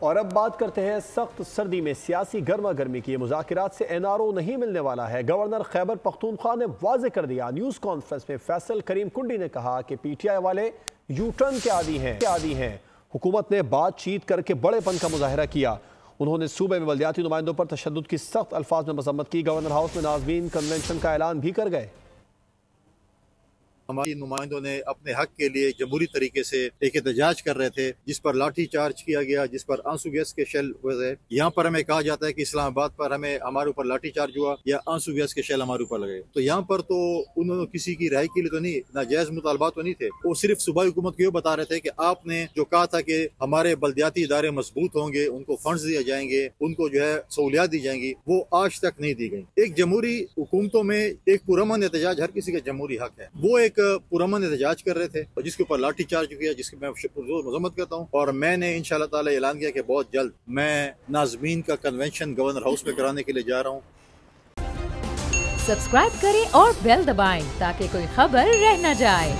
اور اب بات کرتے ہیں سخت سردی میں سیاسی گرما گرمی کی. مذاکرات سے این آر او نہیں ملنے والا ہے. گورنر خیبر پختونخوا نے واضح کر دیا. نیوز کانفرنس میں فیصل کریم کنڈی نے کہا کہ پی ٹی آئی والے یو ٹرن کے عادی ہیں. حکومت نے بات چیت کر کے بڑے پن کا مظاہرہ کیا. انہوں نے صوبے میں بلدیاتی نمائندوں پر تشدد کی سخت الفاظ میں مذمت کی. گورنر ہاؤس میں ناظمین کنونشن کا اعلان بھی کر گئے. ہماری نمائندوں نے اپنے حق کے لیے جمہوری طریقے سے ایک احتجاج کر رہے تھے، جس پر لاٹھی چارج کیا گیا، جس پر آنسو گیس کے شیل ہوئے. یہاں پر ہمیں کہا جاتا ہے کہ اسلام آباد پر ہمارے اوپر لاٹھی چارج ہوا یا آنسو گیس کے شیل ہمارے اوپر لگے. تو یہاں پر تو انہوں نے کسی کی رہائی کے لیے تو نہیں، ناجائز مطالبات تو نہیں تھے. وہ صرف صوبائی حکومت کو یہ بتا رہے تھے کہ آپ نے جو کہا تھا کہ ہمارے بلدیاتی ادارے مضبوط ہوں گے، ان کو فنڈز دیا جائیں گے، ان کو جو ہے سہولیات دی جائیں گی، وہ آج تک نہیں دی گئی. ایک جمہوری حکومتوں میں ایک پرامن احتجاج ہر کسی کا جمہوری حق ہے. وہ ایک پرامن احتجاج کر رہے تھے اور جس کے اوپر لاٹھی چارج کیا، جس کی میں مذمت کرتا ہوں. اور میں نے انشاءاللہ تعالی اعلان کیا کہ بہت جلد میں ناظمین کا کنونشن گورنر ہاؤس میں کرانے کے لیے جا رہا ہوں. سبسکرائب کریں اور بیل دبائیں تاکہ کوئی خبر رہ نہ جائے.